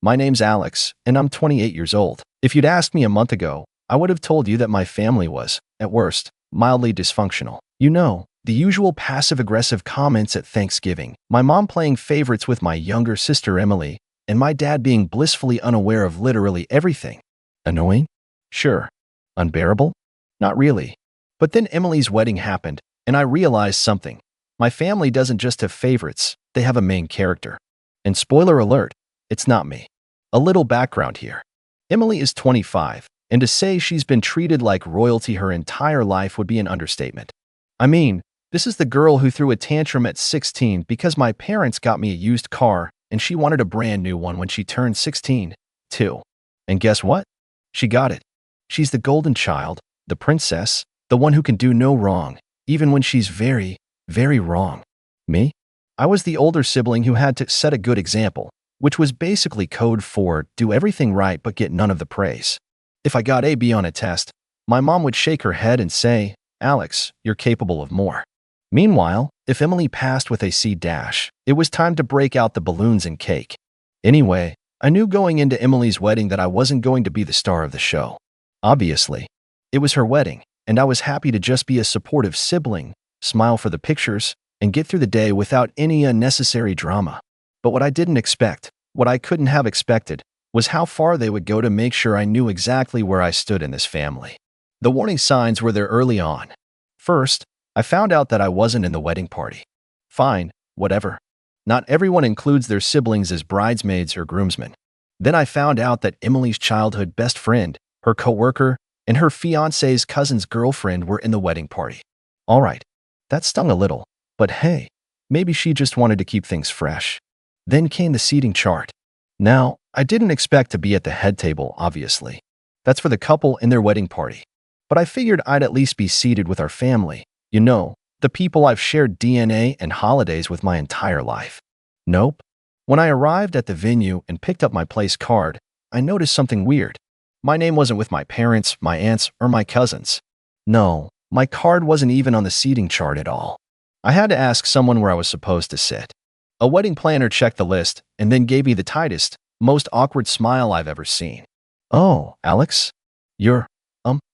My name's Alex, and I'm 28 years old. If you'd asked me a month ago, I would have told you that my family was, at worst, mildly dysfunctional. You know, the usual passive-aggressive comments at Thanksgiving, my mom playing favorites with my younger sister Emily, and my dad being blissfully unaware of literally everything. Annoying? Sure. Unbearable? Not really. But then Emily's wedding happened, and I realized something. My family doesn't just have favorites, they have a main character. And spoiler alert, it's not me. A little background here. Emily is 25, and to say she's been treated like royalty her entire life would be an understatement. I mean, this is the girl who threw a tantrum at 16 because my parents got me a used car and she wanted a brand new one when she turned 16, too. And guess what? She got it. She's the golden child, the princess, the one who can do no wrong, even when she's very, very wrong. Me? I was the older sibling who had to set a good example, which was basically code for do everything right but get none of the praise. If I got a B on a test, my mom would shake her head and say, "Alex, you're capable of more." Meanwhile, if Emily passed with a C dash, it was time to break out the balloons and cake. Anyway, I knew going into Emily's wedding that I wasn't going to be the star of the show. Obviously, it was her wedding, and I was happy to just be a supportive sibling, smile for the pictures, and get through the day without any unnecessary drama. But what I didn't expect, what I couldn't have expected, was how far they would go to make sure I knew exactly where I stood in this family. The warning signs were there early on. First, I found out that I wasn't in the wedding party. Fine, whatever. Not everyone includes their siblings as bridesmaids or groomsmen. Then I found out that Emily's childhood best friend, her coworker, and her fiancé's cousin's girlfriend were in the wedding party. All right, that stung a little, but hey, maybe she just wanted to keep things fresh. Then came the seating chart. Now, I didn't expect to be at the head table, obviously. That's for the couple in their wedding party. But I figured I'd at least be seated with our family. You know, the people I've shared DNA and holidays with my entire life. Nope. When I arrived at the venue and picked up my place card, I noticed something weird. My name wasn't with my parents, my aunts, or my cousins. No, my card wasn't even on the seating chart at all. I had to ask someone where I was supposed to sit. A wedding planner checked the list and then gave me the tightest, most awkward smile I've ever seen. "Oh, Alex? You're,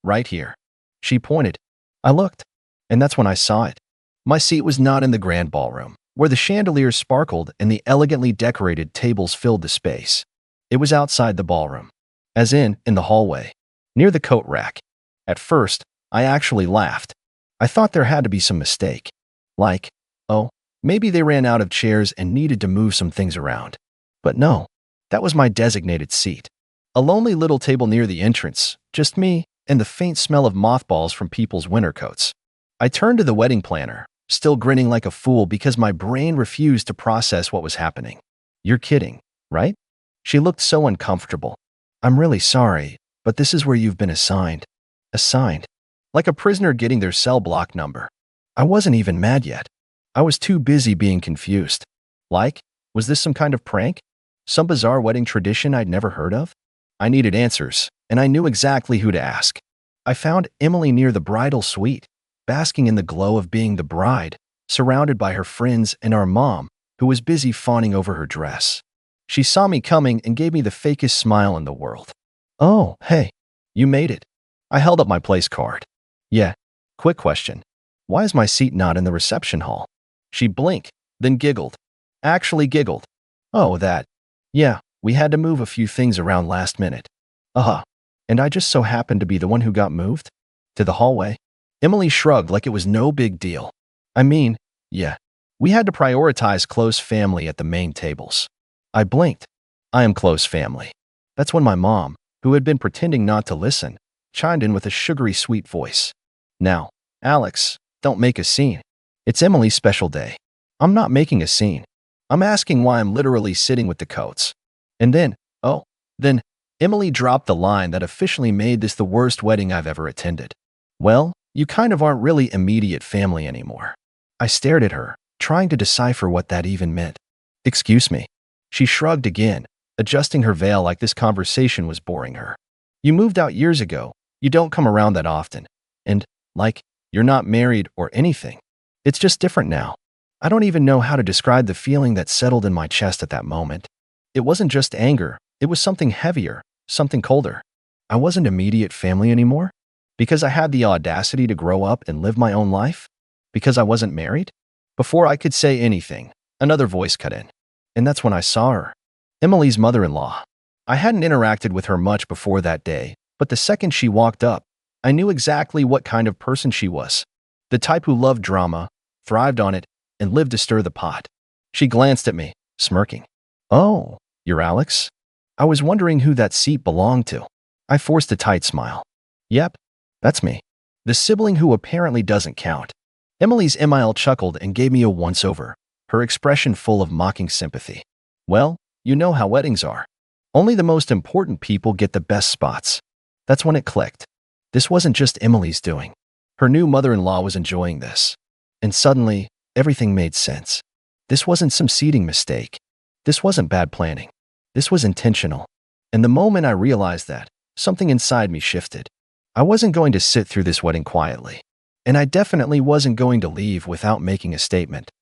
right here." She pointed. I looked, and that's when I saw it. My seat was not in the grand ballroom, where the chandeliers sparkled and the elegantly decorated tables filled the space. It was outside the ballroom, as in the hallway, near the coat rack. At first, I actually laughed. I thought there had to be some mistake. Like, oh, maybe they ran out of chairs and needed to move some things around. But no, that was my designated seat. A lonely little table near the entrance, just me, and the faint smell of mothballs from people's winter coats. I turned to the wedding planner, still grinning like a fool because my brain refused to process what was happening. "You're kidding, right?" She looked so uncomfortable. "I'm really sorry, but this is where you've been assigned." Assigned. Like a prisoner getting their cell block number. I wasn't even mad yet. I was too busy being confused. Like, was this some kind of prank? Some bizarre wedding tradition I'd never heard of? I needed answers, and I knew exactly who to ask. I found Emily near the bridal suite, basking in the glow of being the bride, surrounded by her friends and our mom, who was busy fawning over her dress. She saw me coming and gave me the fakest smile in the world. "Oh, hey, you made it." I held up my place card. "Yeah, quick question. Why is my seat not in the reception hall?" She blinked, then giggled. Actually giggled. "Oh, that. Yeah, we had to move a few things around last minute." And I just so happened to be the one who got moved? To the hallway? Emily shrugged like it was no big deal. I mean, yeah, we had to prioritize close family at the main tables. I blinked. I am close family. That's when my mom, who had been pretending not to listen, chimed in with a sugary sweet voice. "Now, Alex, don't make a scene. It's Emily's special day." I'm not making a scene. I'm asking why I'm literally sitting with the coats. And then, then Emily dropped the line that officially made this the worst wedding I've ever attended. "Well, you kind of aren't really immediate family anymore." I stared at her, trying to decipher what that even meant. "Excuse me." She shrugged again, adjusting her veil like this conversation was boring her. "You moved out years ago. You don't come around that often. And, like, you're not married or anything. It's just different now." I don't even know how to describe the feeling that settled in my chest at that moment. It wasn't just anger, It was something heavier, something colder. I wasn't immediate family anymore? Because I had the audacity to grow up and live my own life? Because I wasn't married? Before I could say anything, another voice cut in. And that's when I saw her. Emily's mother-in-law. I hadn't interacted with her much before that day, but the second she walked up, I knew exactly what kind of person she was. The type who loved drama, thrived on it, and lived to stir the pot. She glanced at me, smirking. "Oh, you're Alex?" I was wondering who that seat belonged to. I forced a tight smile. "Yep, that's me. The sibling who apparently doesn't count." Emily's Emile chuckled and gave me a once-over, her expression full of mocking sympathy. "Well, you know how weddings are. Only the most important people get the best spots." That's when it clicked. This wasn't just Emily's doing. Her new mother-in-law was enjoying this. And suddenly, everything made sense. This wasn't some seating mistake. This wasn't bad planning. This was intentional. And the moment I realized that, something inside me shifted. I wasn't going to sit through this wedding quietly. And I definitely wasn't going to leave without making a statement.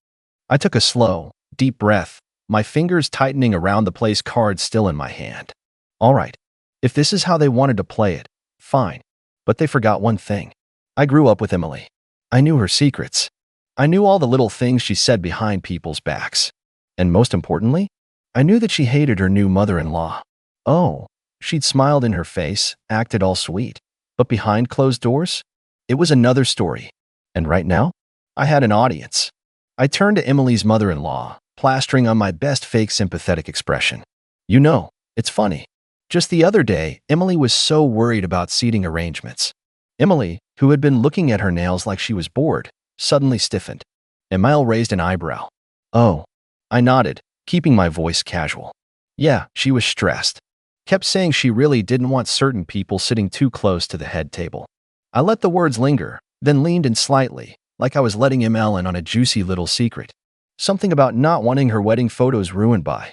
I took a slow, deep breath, my fingers tightening around the place card still in my hand. All right, if this is how they wanted to play it, fine. But they forgot one thing. I grew up with Emily. I knew her secrets. I knew all the little things she said behind people's backs. And most importantly, I knew that she hated her new mother-in-law. Oh, she'd smiled in her face, acted all sweet. But behind closed doors, it was another story. And right now, I had an audience. I turned to Emily's mother-in-law, plastering on my best fake sympathetic expression. "You know, it's funny. Just the other day, Emily was so worried about seating arrangements." Emily, who had been looking at her nails like she was bored, suddenly stiffened. Emile raised an eyebrow. "Oh." I nodded, keeping my voice casual. Yeah, she was stressed. Kept saying she really didn't want certain people sitting too close to the head table. I let the words linger, then leaned in slightly, like I was letting Emile in on a juicy little secret. Something about not wanting her wedding photos ruined by…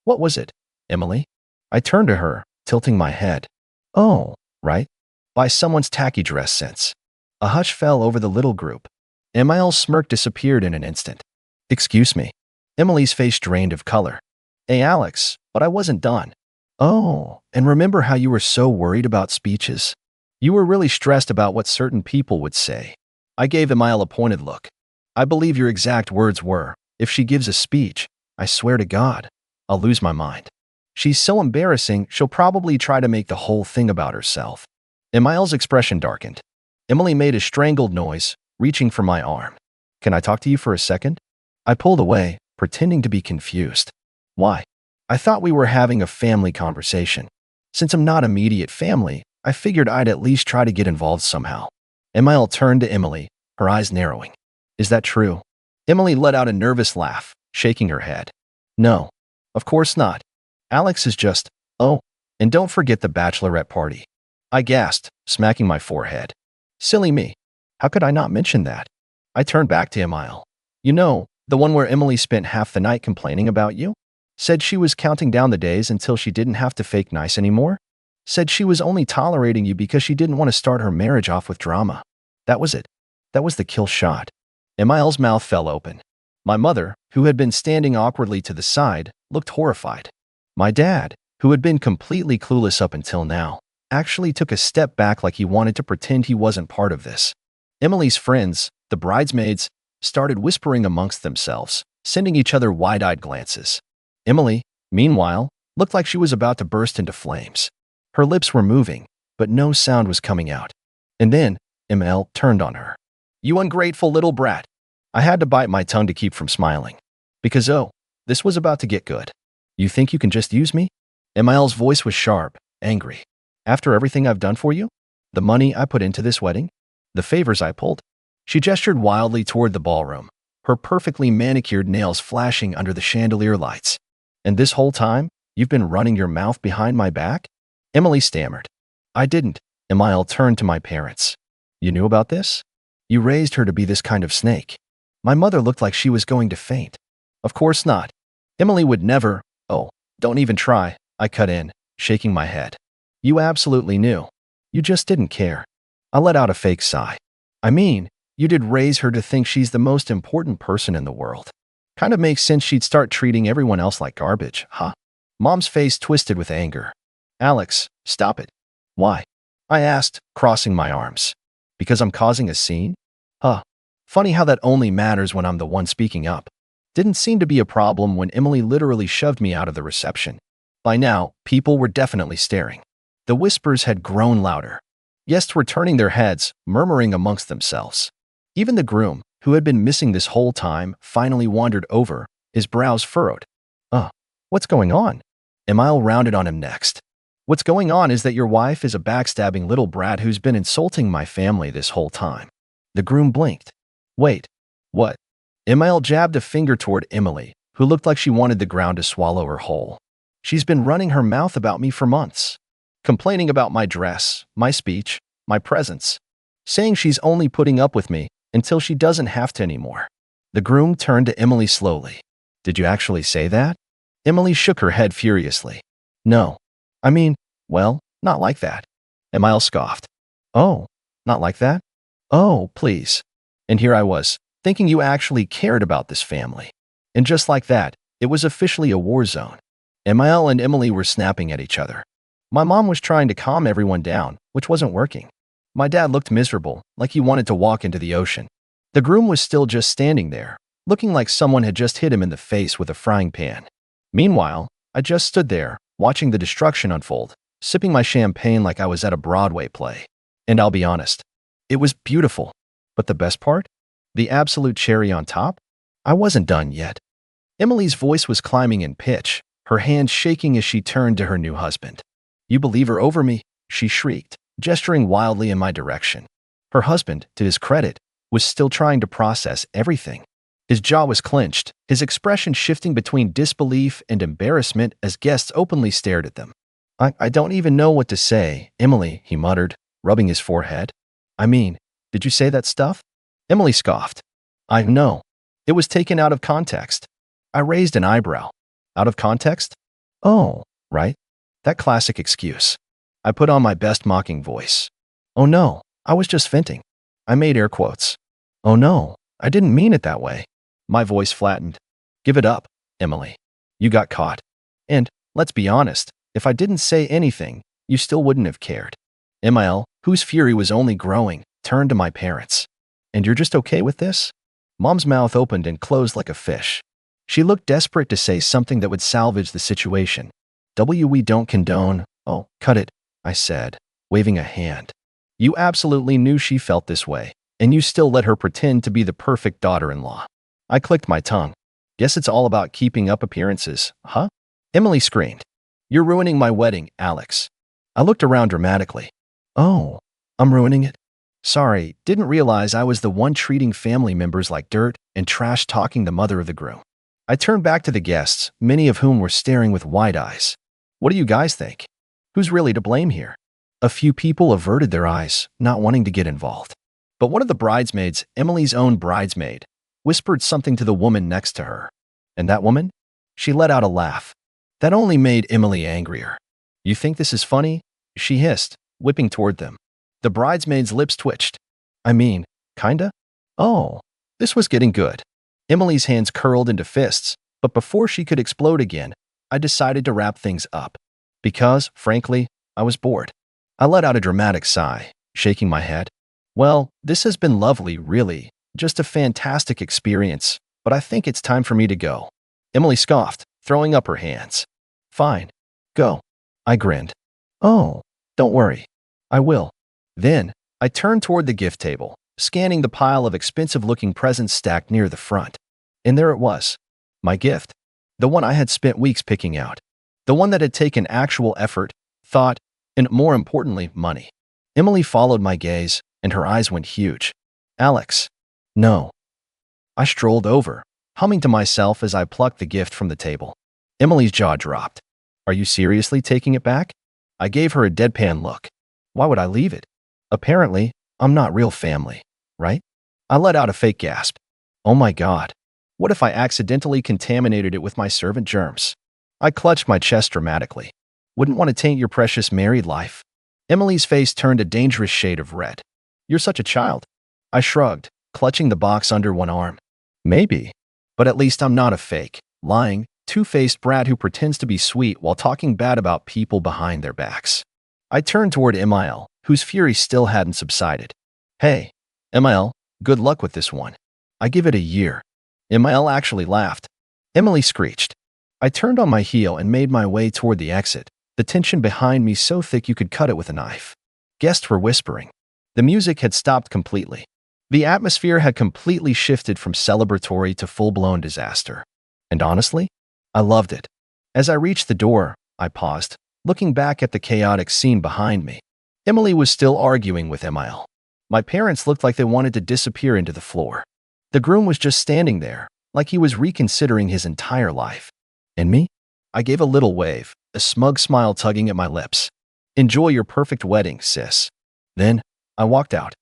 what was it, Emily? I turned to her, tilting my head. "Oh, right. By someone's tacky dress sense." A hush fell over the little group. Emile's smirk disappeared in an instant. "Excuse me." Emily's face drained of color. "Hey, Alex, but I wasn't done." "Oh, and remember how you were so worried about speeches? You were really stressed about what certain people would say." I gave Emile a pointed look. "I believe your exact words were, 'If she gives a speech, I swear to God, I'll lose my mind. She's so embarrassing, she'll probably try to make the whole thing about herself.'" Emile's expression darkened. Emily made a strangled noise, reaching for my arm. "Can I talk to you for a second?" I pulled away, pretending to be confused. "Why?" I thought we were having a family conversation. Since I'm not immediate family, I figured I'd at least try to get involved somehow. Emile turned to Emily, her eyes narrowing. "Is that true?" Emily let out a nervous laugh, shaking her head. "No, of course not. Alex is just… oh, and don't forget the bachelorette party." I gasped, smacking my forehead. Silly me. How could I not mention that? I turned back to Emile. "You know, the one where Emily spent half the night complaining about you? Said she was counting down the days until she didn't have to fake nice anymore? Said she was only tolerating you because she didn't want to start her marriage off with drama. That was it. That was the kill shot." Emile's mouth fell open. My mother, who had been standing awkwardly to the side, looked horrified. My dad, who had been completely clueless up until now, actually took a step back like he wanted to pretend he wasn't part of this. Emily's friends, the bridesmaids, started whispering amongst themselves, sending each other wide-eyed glances. Emily, meanwhile, looked like she was about to burst into flames. Her lips were moving, but no sound was coming out. And then, Emile turned on her. "You ungrateful little brat." I had to bite my tongue to keep from smiling. Because this was about to get good. "You think you can just use me?" Emile's voice was sharp, angry. "After everything I've done for you? The money I put into this wedding? The favors I pulled?" She gestured wildly toward the ballroom, her perfectly manicured nails flashing under the chandelier lights. "And this whole time, you've been running your mouth behind my back?" Emily stammered. "I didn't." Emile turned to my parents. "You knew about this? You raised her to be this kind of snake." My mother looked like she was going to faint. "Of course not. Emily would never." "Oh, don't even try," I cut in, shaking my head. "You absolutely knew. You just didn't care." I let out a fake sigh. "I mean, you did raise her to think she's the most important person in the world. Kind of makes sense she'd start treating everyone else like garbage, huh?" Mom's face twisted with anger. Alex, stop it. Why? I asked, crossing my arms. Because I'm causing a scene? Huh. Funny how that only matters when I'm the one speaking up. Didn't seem to be a problem when Emily literally shoved me out of the reception. By now, people were definitely staring. The whispers had grown louder. Guests were turning their heads, murmuring amongst themselves. Even the groom, who had been missing this whole time, finally wandered over, his brows furrowed. What's going on? Emile rounded on him next. What's going on is that your wife is a backstabbing little brat who's been insulting my family this whole time. The groom blinked. Wait, what? Emile jabbed a finger toward Emily, who looked like she wanted the ground to swallow her whole. She's been running her mouth about me for months, complaining about my dress, my speech, my presence, saying she's only putting up with me until she doesn't have to anymore. The groom turned to Emily slowly. Did you actually say that? Emily shook her head furiously. No. I mean, well, not like that. Emile scoffed. Oh, not like that? Oh, please. And here I was, thinking you actually cared about this family. And just like that, it was officially a war zone. Emile and Emily were snapping at each other. My mom was trying to calm everyone down, which wasn't working. My dad looked miserable, like he wanted to walk into the ocean. The groom was still just standing there, looking like someone had just hit him in the face with a frying pan. Meanwhile, I just stood there, watching the destruction unfold, sipping my champagne like I was at a Broadway play. And I'll be honest, it was beautiful. But the best part? The absolute cherry on top? I wasn't done yet. Emily's voice was climbing in pitch, her hands shaking as she turned to her new husband. You believe her over me? She shrieked, gesturing wildly in my direction. Her husband, to his credit, was still trying to process everything. His jaw was clenched, his expression shifting between disbelief and embarrassment as guests openly stared at them. I don't even know what to say, Emily, he muttered, rubbing his forehead. I mean, did you say that stuff? Emily scoffed. I know. It was taken out of context. I raised an eyebrow. Out of context? Oh, right. That classic excuse. I put on my best mocking voice. Oh no, I was just venting. I made air quotes. Oh no, I didn't mean it that way. My voice flattened. Give it up, Emily. You got caught. And, let's be honest, if I didn't say anything, you still wouldn't have cared. Emile, whose fury was only growing, turned to my parents. And you're just okay with this? Mom's mouth opened and closed like a fish. She looked desperate to say something that would salvage the situation. We don't condone. Oh, cut it, I said, waving a hand. You absolutely knew she felt this way, and you still let her pretend to be the perfect daughter-in-law. I clicked my tongue. Guess it's all about keeping up appearances, huh? Emily screamed. You're ruining my wedding, Alex. I looked around dramatically. Oh, I'm ruining it? Sorry, didn't realize I was the one treating family members like dirt and trash-talking the mother of the groom. I turned back to the guests, many of whom were staring with wide eyes. What do you guys think? Who's really to blame here? A few people averted their eyes, not wanting to get involved. But one of the bridesmaids, Emily's own bridesmaid, whispered something to the woman next to her. And that woman? She let out a laugh. That only made Emily angrier. You think this is funny? She hissed, whipping toward them. The bridesmaid's lips twitched. I mean, kinda? Oh, this was getting good. Emily's hands curled into fists, but before she could explode again, I decided to wrap things up. Because, frankly, I was bored. I let out a dramatic sigh, shaking my head. Well, this has been lovely, really. Just a fantastic experience, but I think it's time for me to go. Emily scoffed, throwing up her hands. Fine. Go. I grinned. Oh, don't worry. I will. Then, I turned toward the gift table, scanning the pile of expensive-looking presents stacked near the front. And there it was. My gift. The one I had spent weeks picking out. The one that had taken actual effort, thought, and more importantly, money. Emily followed my gaze, and her eyes went huge. Alex. No. I strolled over, humming to myself as I plucked the gift from the table. Emily's jaw dropped. Are you seriously taking it back? I gave her a deadpan look. Why would I leave it? Apparently, I'm not real family, right? I let out a fake gasp. Oh my God. What if I accidentally contaminated it with my servant germs? I clutched my chest dramatically. Wouldn't want to taint your precious married life. Emily's face turned a dangerous shade of red. You're such a child. I shrugged, clutching the box under one arm. Maybe. But at least I'm not a fake, lying, two-faced brat who pretends to be sweet while talking bad about people behind their backs. I turned toward Emil, whose fury still hadn't subsided. Hey, Emil, good luck with this one. I give it a year. Emil actually laughed. Emily screeched. I turned on my heel and made my way toward the exit, the tension behind me so thick you could cut it with a knife. Guests were whispering. The music had stopped completely. The atmosphere had completely shifted from celebratory to full-blown disaster. And honestly, I loved it. As I reached the door, I paused, looking back at the chaotic scene behind me. Emily was still arguing with Emil. My parents looked like they wanted to disappear into the floor. The groom was just standing there, like he was reconsidering his entire life. And me? I gave a little wave, a smug smile tugging at my lips. Enjoy your perfect wedding, sis. Then, I walked out.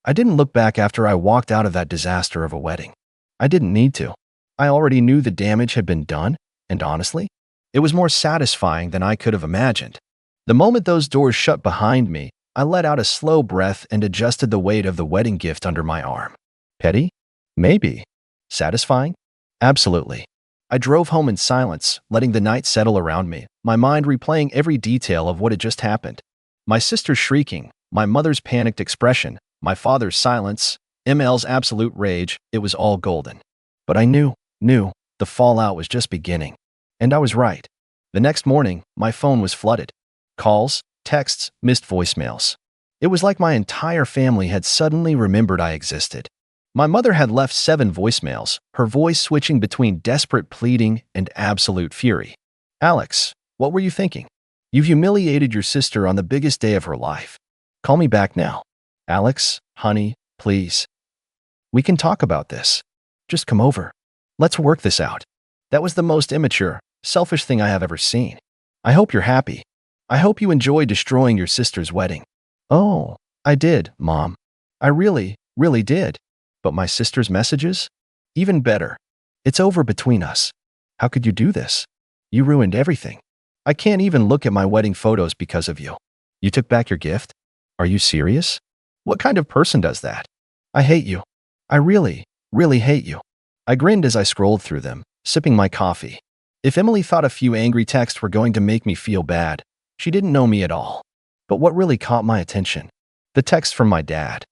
I didn't look back after I walked out of that disaster of a wedding. I didn't need to. I already knew the damage had been done, and honestly, it was more satisfying than I could have imagined. The moment those doors shut behind me, I let out a slow breath and adjusted the weight of the wedding gift under my arm. Petty? Maybe. Satisfying? Absolutely. I drove home in silence, letting the night settle around me, my mind replaying every detail of what had just happened. My sister's shrieking, my mother's panicked expression, my father's silence, Emil's absolute rage, it was all golden. But I knew, the fallout was just beginning. And I was right. The next morning, my phone was flooded. Calls, texts, missed voicemails. It was like my entire family had suddenly remembered I existed. My mother had left 7 voicemails, her voice switching between desperate pleading and absolute fury. Alex, what were you thinking? You've humiliated your sister on the biggest day of her life. Call me back now. Alex, honey, please. We can talk about this. Just come over. Let's work this out. That was the most immature, selfish thing I have ever seen. I hope you're happy. I hope you enjoyed destroying your sister's wedding. Oh, I did, Mom. I really did. But my sister's messages? Even better. It's over between us. How could you do this? You ruined everything. I can't even look at my wedding photos because of you. You took back your gift? Are you serious? What kind of person does that? I hate you. I really hate you. I grinned as I scrolled through them, sipping my coffee. If Emily thought a few angry texts were going to make me feel bad, she didn't know me at all. But what really caught my attention? The text from my dad.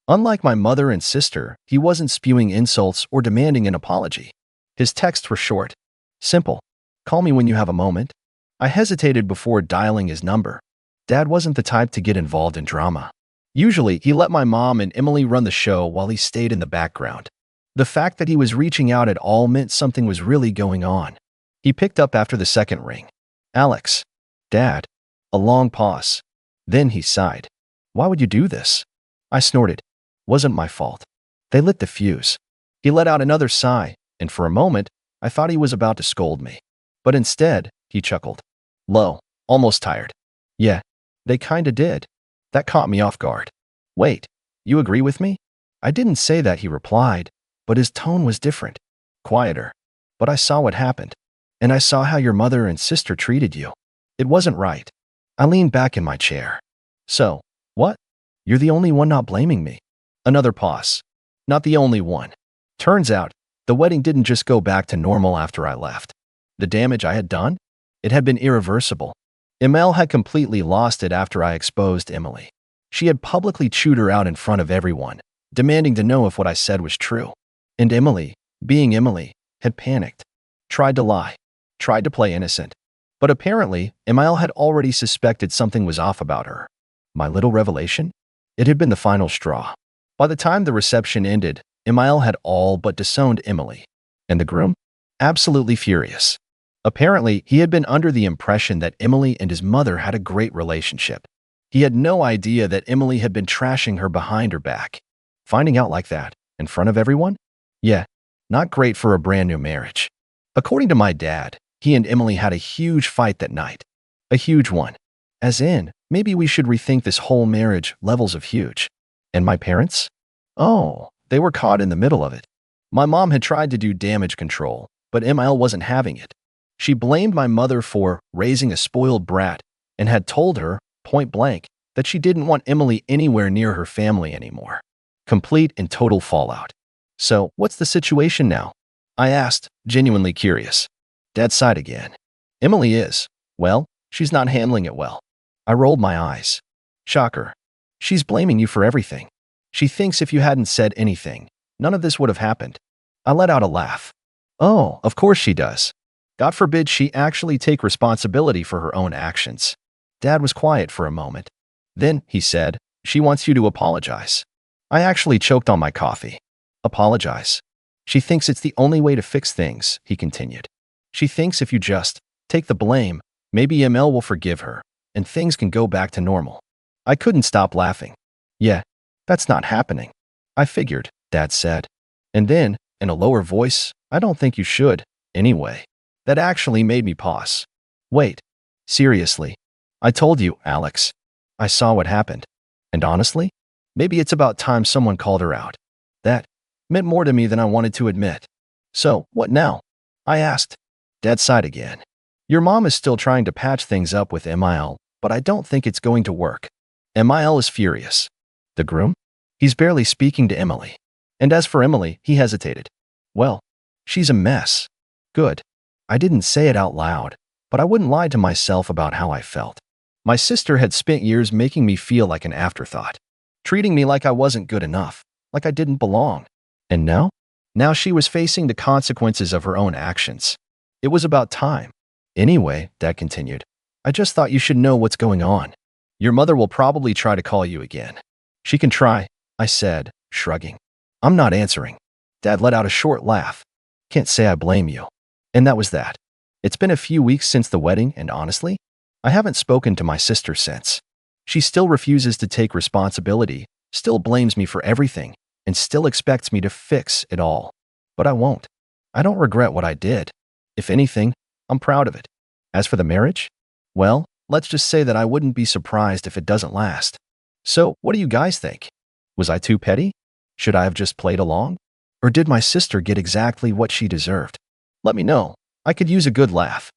Unlike my mother and sister, he wasn't spewing insults or demanding an apology. His texts were short, simple. Call me when you have a moment. I hesitated before dialing his number. Dad wasn't the type to get involved in drama. Usually, he let my mom and Emily run the show while he stayed in the background. The fact that he was reaching out at all meant something was really going on. He picked up after the second ring. Alex. Dad. A long pause. Then he sighed. Why would you do this? I snorted. Wasn't my fault. They lit the fuse. He let out another sigh, and for a moment, I thought he was about to scold me. But instead, he chuckled. Low, almost tired. Yeah, they kinda did. That caught me off guard. Wait, you agree with me? I didn't say that, he replied, but his tone was different. Quieter. But I saw what happened. And I saw how your mother and sister treated you. It wasn't right. I leaned back in my chair. So, what? You're the only one not blaming me. Another pause. Not the only one. Turns out, the wedding didn't just go back to normal after I left. The damage I had done? It had been irreversible. Emil had completely lost it after I exposed Emily. She had publicly chewed her out in front of everyone, demanding to know if what I said was true. And Emily, being Emily, had panicked. Tried to lie. Tried to play innocent. But apparently, Emil had already suspected something was off about her. My little revelation? It had been the final straw. By the time the reception ended, Emil had all but disowned Emily. And the groom? Absolutely furious. Apparently, he had been under the impression that Emily and his mother had a great relationship. He had no idea that Emily had been trashing her behind her back. Finding out like that, in front of everyone? Yeah, not great for a brand new marriage. According to my dad, he and Emily had a huge fight that night. A huge one. As in, maybe we should rethink this whole marriage levels of huge. And my parents? Oh, they were caught in the middle of it. My mom had tried to do damage control, but Emil wasn't having it. She blamed my mother for raising a spoiled brat and had told her, point blank, that she didn't want Emily anywhere near her family anymore. Complete and total fallout. So, what's the situation now? I asked, genuinely curious. Dad sighed again. Emily is. Well, she's not handling it well. I rolled my eyes. Shocker. She's blaming you for everything. She thinks if you hadn't said anything, none of this would have happened. I let out a laugh. Oh, of course she does. God forbid she actually take responsibility for her own actions. Dad was quiet for a moment. Then, he said, she wants you to apologize. I actually choked on my coffee. Apologize. She thinks it's the only way to fix things, he continued. She thinks if you just take the blame, maybe ML will forgive her, and things can go back to normal. I couldn't stop laughing. Yeah, that's not happening. I figured, Dad said. And then, in a lower voice, I don't think you should, anyway. That actually made me pause. Wait. Seriously. I told you, Alex. I saw what happened. And honestly, maybe it's about time someone called her out. That meant more to me than I wanted to admit. So, what now? I asked. Dad sighed again. Your mom is still trying to patch things up with MIL, but I don't think it's going to work. MIL is furious. The groom? He's barely speaking to Emily. And as for Emily, he hesitated. Well, she's a mess. Good. I didn't say it out loud, but I wouldn't lie to myself about how I felt. My sister had spent years making me feel like an afterthought, treating me like I wasn't good enough, like I didn't belong. And now? Now she was facing the consequences of her own actions. It was about time. Anyway, Dad continued, I just thought you should know what's going on. Your mother will probably try to call you again. She can try, I said, shrugging. I'm not answering. Dad let out a short laugh. Can't say I blame you. And that was that. It's been a few weeks since the wedding, and honestly, I haven't spoken to my sister since. She still refuses to take responsibility, still blames me for everything, and still expects me to fix it all. But I won't. I don't regret what I did. If anything, I'm proud of it. As for the marriage, well, let's just say that I wouldn't be surprised if it doesn't last. So, what do you guys think? Was I too petty? Should I have just played along? Or did my sister get exactly what she deserved? Let me know. I could use a good laugh.